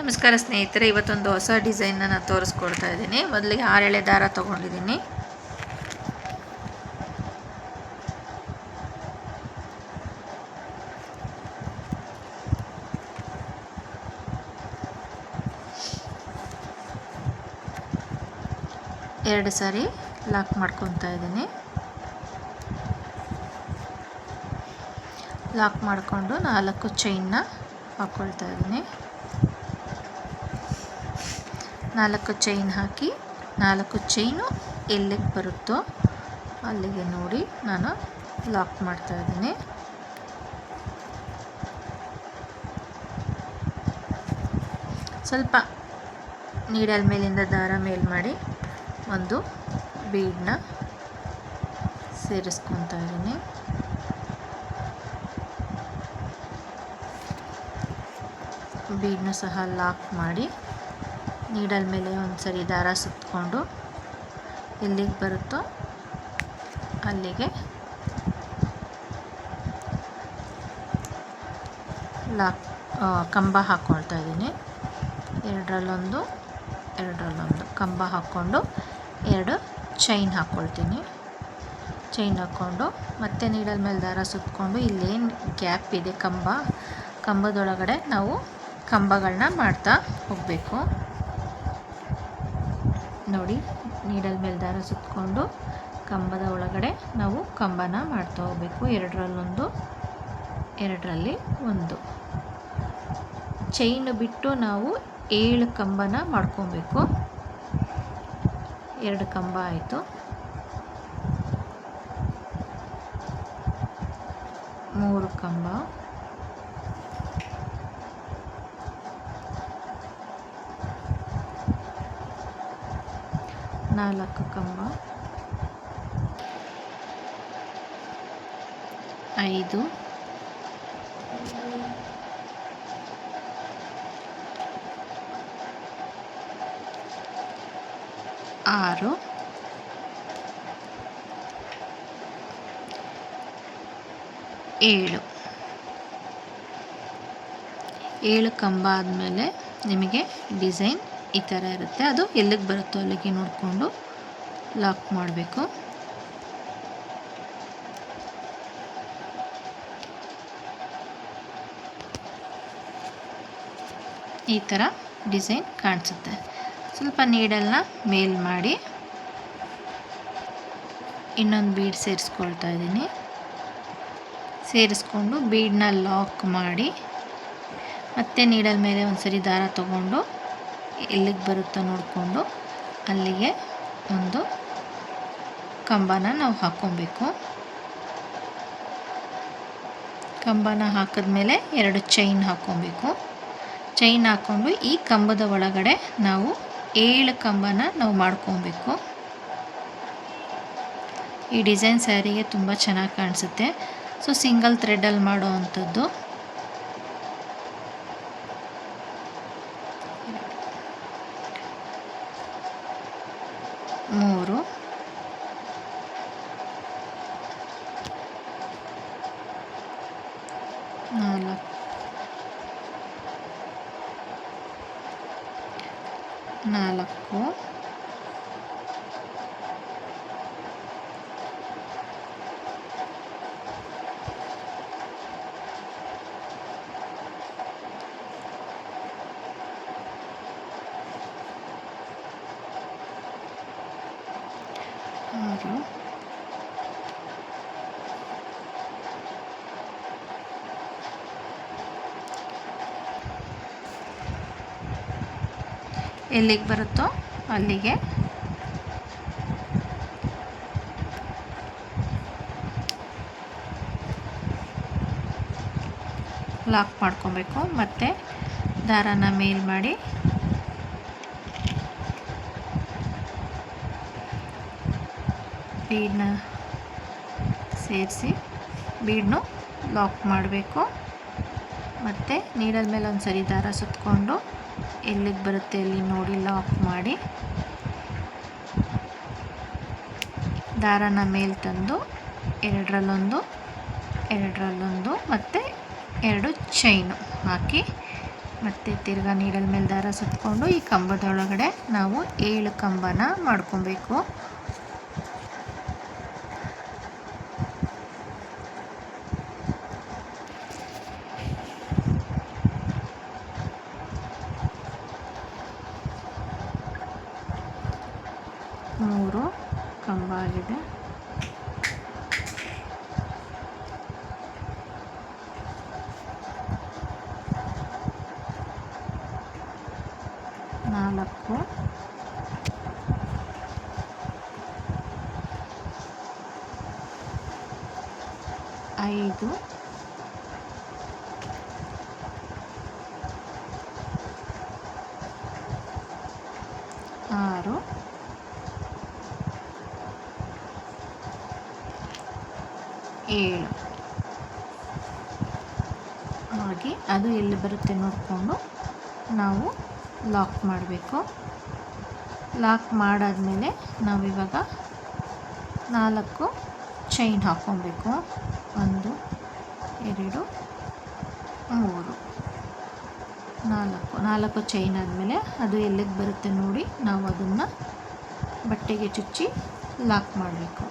ನಮಸ್ಕಾರ ಸ್ನೇಹಿತರೆ, ಇವತ್ತೊಂದು ಹೊಸ ಡಿಸೈನ್ನ ನಾನು ತೋರಿಸ್ಕೊಡ್ತಾ ಇದ್ದೀನಿ. ಮೊದಲಿಗೆ 6 ಎಳೆ ದಾರ ತೊಗೊಂಡಿದ್ದೀನಿ. ಎರಡು ಸಾರಿ ಲಾಕ್ ಮಾಡ್ಕೊತಾ ಇದ್ದೀನಿ. ಲಾಕ್ ಮಾಡಿಕೊಂಡು 4 ಚೈನ್ನ ಹಾಕ್ಕೊಳ್ತಾ ಇದ್ದೀನಿ. 4 ಚೈನ್ ಹಾಕಿ 4 ಚೈನು ಎಲ್ಲಿಗೆ ಬರುತ್ತೋ ಅಲ್ಲಿಗೆ ನೋಡಿ ನಾನು ಲಾಕ್ ಮಾಡ್ತಾ ಇದ್ದೀನಿ. ಸ್ವಲ್ಪ ನೀಡಲ್ ಮೇಲಿಂದ ದಾರ ಮೇಲ್ ಮಾಡಿ ಒಂದು ಬೀಡನ್ನ ಸೇರಿಸ್ಕೊತಾ ಇದ್ದೀನಿ. ಬೀಡನ್ನ ಸಹ ಲಾಕ್ ಮಾಡಿ ನೀಡಲ್ ಮೇಲೆ ಒಂದು ಸರಿ ದಾರ ಸುತ್ತಕೊಂಡು ಎಲ್ಲಿಗೆ ಬರುತ್ತೋ ಅಲ್ಲಿಗೆ ಲಾಕ್ ಕಂಬ ಹಾಕ್ಕೊಳ್ತಾ ಇದ್ದೀನಿ. ಎರಡರಲ್ಲೊಂದು ಕಂಬ ಹಾಕ್ಕೊಂಡು 2 ಚೈನ್ ಹಾಕ್ಕೊಳ್ತೀನಿ. ಚೈನ್ ಹಾಕ್ಕೊಂಡು ಮತ್ತೆ ನೀಡಲ್ ಮೇಲೆ ದಾರ ಸುತ್ತಕೊಂಡು ಇಲ್ಲೇನು ಗ್ಯಾಪ್ ಇದೆ ಕಂಬದೊಳಗಡೆ ನಾವು ಕಂಬಗಳನ್ನ ಮಾಡ್ತಾ ಹೋಗಬೇಕು. ನೋಡಿ, ನೀಡಲ್ ಮೇಲೆ ದಾರ ಸುತ್ತಕೊಂಡು ಕಂಬದ ಒಳಗಡೆ ನಾವು ಕಂಬನ ಮಾಡ್ತಾ ಹೋಗಬೇಕು. ಎರಡರಲ್ಲಿ ಒಂದು ಚೈನ್ ಬಿಟ್ಟು ನಾವು 7 ಕಂಬನ ಮಾಡ್ಕೊಬೇಕು. 2 ಕಂಬ ಆಯಿತು. 3 ಕಂಬ, 4 ಕಂಬ, 5, 6, 7 ಕಂಬ ಆದಮೇಲೆ ನಿಮಗೆ ಡಿಸೈನ್ ಈ ಥರ ಇರುತ್ತೆ. ಅದು ಎಲ್ಲಿಗೆ ಬರುತ್ತೋ ಅಲ್ಲಿಗೆ ನೋಡಿಕೊಂಡು ಲಾಕ್ ಮಾಡಬೇಕು. ಈ ಥರ ಡಿಸೈನ್ ಕಾಣಿಸುತ್ತೆ. ಸ್ವಲ್ಪ ನೀಡಲ್ನ ಮೇಲ್ ಮಾಡಿ ಇನ್ನೊಂದು ಬೀಡ್ ಸೇರಿಸ್ಕೊಳ್ತಾ ಇದ್ದೀನಿ. ಸೇರಿಸ್ಕೊಂಡು ಬೀಡನ್ನ ಲಾಕ್ ಮಾಡಿ ಮತ್ತೆ ನೀಡಲ್ ಮೇಲೆ ಒಂದು ಸರಿ ದಾರ ತಗೊಂಡು ಎಲ್ಲಿಗೆ ಬರುತ್ತೋ ನೋಡಿಕೊಂಡು ಅಲ್ಲಿಗೆ ಒಂದು ಕಂಬನ ನಾವು ಹಾಕ್ಕೊಬೇಕು. ಕಂಬನ ಹಾಕಿದ್ಮೇಲೆ 2 ಚೈನ್ ಹಾಕ್ಕೊಬೇಕು. ಚೈನ್ ಹಾಕ್ಕೊಂಡು ಈ ಕಂಬದ ಒಳಗಡೆ ನಾವು 7 ಕಂಬನ ನಾವು ಮಾಡ್ಕೊಬೇಕು. ಈ ಡಿಸೈನ್ ಸ್ಯಾರಿಗೆ ತುಂಬ ಚೆನ್ನಾಗಿ ಕಾಣಿಸುತ್ತೆ. ಸೊ ಸಿಂಗಲ್ ಥ್ರೆಡ್ಡಲ್ಲಿ ಮಾಡೋ ಅಂಥದ್ದು. ಮೂರು, 4, 6, ಎಲ್ಲಿಗೆ ಬರುತ್ತೋ ಅಲ್ಲಿಗೆ ಲಾಕ್ ಮಾಡ್ಕೊಬೇಕು. ಮತ್ತು ದಾರನ ಮೇಲ್ ಮಾಡಿ ಬೀಡನ್ನ ಸೇರಿಸಿ ಬೀಡನ್ನು ಲಾಕ್ ಮಾಡಬೇಕು. ಮತ್ತು ನೀಡಲ್ ಮೇಲೆ ಒಂದು ಸರಿ ದಾರ ಸುತ್ತಕೊಂಡು ಎಲ್ಲಿಗೆ ಬರುತ್ತೆ ಅಲ್ಲಿ ನೋಡಿ ಲಾಕ್ ಮಾಡಿ ದಾರನ ಮೇಲೆ ತಂದು ಎರಡರಲ್ಲೊಂದು ಮತ್ತು 2 ಚೈನು ಹಾಕಿ ಮತ್ತು ತಿರ್ಗಾ ನೀಡಲ್ ಮೇಲೆ ದಾರ ಸುತ್ತಕೊಂಡು ಈ ಕಂಬದೊಳಗಡೆ ನಾವು 7 ಕಂಬನ ಮಾಡ್ಕೊಬೇಕು. ಮೂರು ಕಂಬ ಆಗಿದೆ. ನಾಲ್ಕು, ಐದು, ಆರು, ಏಳು. ಹಾಗೆ ಅದು ಎಲ್ಲಿ ಬರುತ್ತೆ ನೋಡಿಕೊಂಡು ನಾವು ಲಾಕ್ ಮಾಡಬೇಕು. ಲಾಕ್ ಮಾಡಾದಮೇಲೆ ನಾವಿವಾಗ 4 ಚೈನ್ ಹಾಕ್ಕೊಬೇಕು. 1, 2, 3, 4 ಚೈನ್ ಆದಮೇಲೆ ಅದು ಎಲ್ಲಿಗೆ ಬರುತ್ತೆ ನೋಡಿ ನಾವು ಅದನ್ನು ಬಟ್ಟೆಗೆ ಚುಚ್ಚಿ ಲಾಕ್ ಮಾಡಬೇಕು.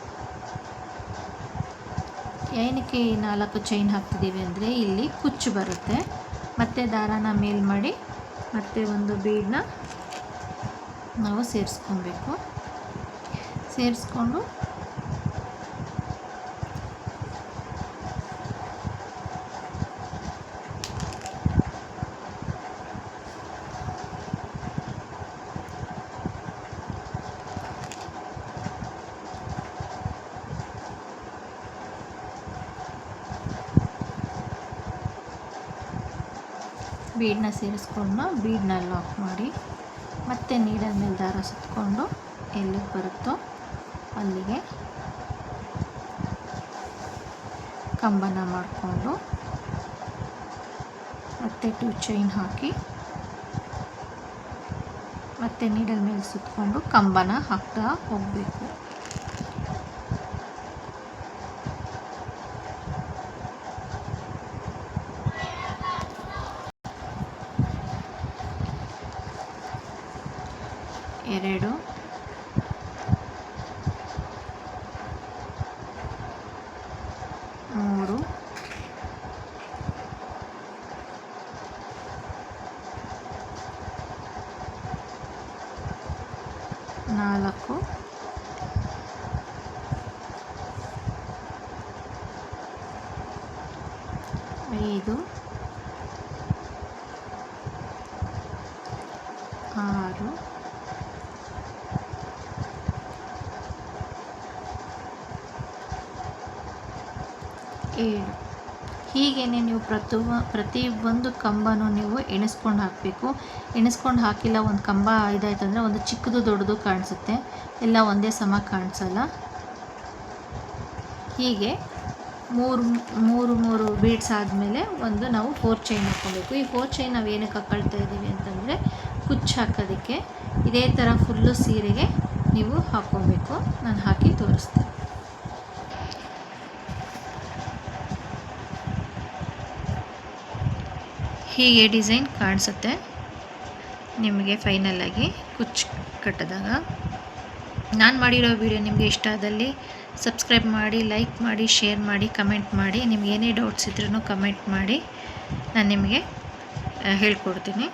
ಏನಕ್ಕೆ ಈ 4 ಚೈನ್ ಹಾಕ್ತಿದ್ದೀವಿ ಅಂದರೆ ಇಲ್ಲಿ ಕುಚ್ಚು ಬರುತ್ತೆ. ಮತ್ತು ದಾರಾನ ಮೇಲ್ ಮಾಡಿ ಮತ್ತು ಒಂದು ಬೀಡನ್ನ ನಾವು ಸೇರಿಸ್ಕೊಬೇಕು. ಸೇರಿಸ್ಕೊಂಡು ಬೀಡನ್ನ ಸೇರಿಸ್ಕೊಂಡು ಬೀಡನ್ನ ಲಾಕ್ ಮಾಡಿ ಮತ್ತೆ ನೀಡಲ್ ಮೇಲೆ ದಾರ ಸುತ್ತಕೊಂಡು ಎಲ್ಲಿಗೆ ಬರುತ್ತೋ ಅಲ್ಲಿಗೆ ಕಂಬನ ಮಾಡಿಕೊಂಡು ಮತ್ತೆ 2 ಚೈನ್ ಹಾಕಿ ಮತ್ತೆ ನೀಡಲ್ ಮೇಲೆ ಸುತ್ತಕೊಂಡು ಕಂಬನ ಹಾಕ್ತಾ ಹೋಗಬೇಕು. ಎರಡು, ಮೂರು, ನಾಲ್ಕು, ಐದು, ಆರು, ಏಳು. ಹೀಗೇ ನೀವು ಪ್ರತಿ ಒಂದು ಕಂಬನೂ ನೀವು ಎಣಿಸ್ಕೊಂಡು ಹಾಕಬೇಕು. ಎಣಿಸ್ಕೊಂಡು ಹಾಕಿಲ್ಲ ಒಂದು ಕಂಬ ಇದಾಯ್ತು ಅಂದರೆ ಒಂದು ಚಿಕ್ಕದು ದೊಡ್ಡದು ಕಾಣಿಸುತ್ತೆ, ಎಲ್ಲ ಒಂದೇ ಸಮ ಕಾಣಿಸಲ್ಲ. ಹೀಗೆ ಮೂರು ಬೀಡ್ಸ್ ಆದಮೇಲೆ ಒಂದು ನಾವು 4 ಚೈನ್ ಹಾಕ್ಕೊಬೇಕು. ಈ 4 ಚೈನ್ ನಾವು ಏನಕ್ಕೆ ಹಾಕೊಳ್ತಾ ಇದ್ದೀವಿ ಅಂತಂದರೆ ಕುಚ್ಚು ಹಾಕೋದಕ್ಕೆ. ಇದೇ ಥರ ಫುಲ್ಲು ಸೀರೆಗೆ ನೀವು ಹಾಕ್ಕೊಬೇಕು. ನಾನು ಹಾಕಿ ತೋರಿಸ್ತೀನಿ. ಹೀಗೆ ಡಿಸೈನ್ ಕಾಣಿಸುತ್ತೆ ನಿಮಗೆ ಫೈನಲಾಗಿ ಕುಚ್ಚು ಕಟ್ಟಿದಾಗ. ನಾನು ಮಾಡಿರೋ ವಿಡಿಯೋ ನಿಮಗೆ ಇಷ್ಟ ಆದಲ್ಲಿ ಸಬ್ಸ್ಕ್ರೈಬ್ ಮಾಡಿ, ಲೈಕ್ ಮಾಡಿ, ಶೇರ್ ಮಾಡಿ, ಕಮೆಂಟ್ ಮಾಡಿ. ನಿಮ್ಗೆ ಏನೇ ಡೌಟ್ಸ್ ಇದ್ರೂ ಕಮೆಂಟ್ ಮಾಡಿ, ನಾನು ನಿಮಗೆ ಹೇಳ್ಕೊಡ್ತೀನಿ.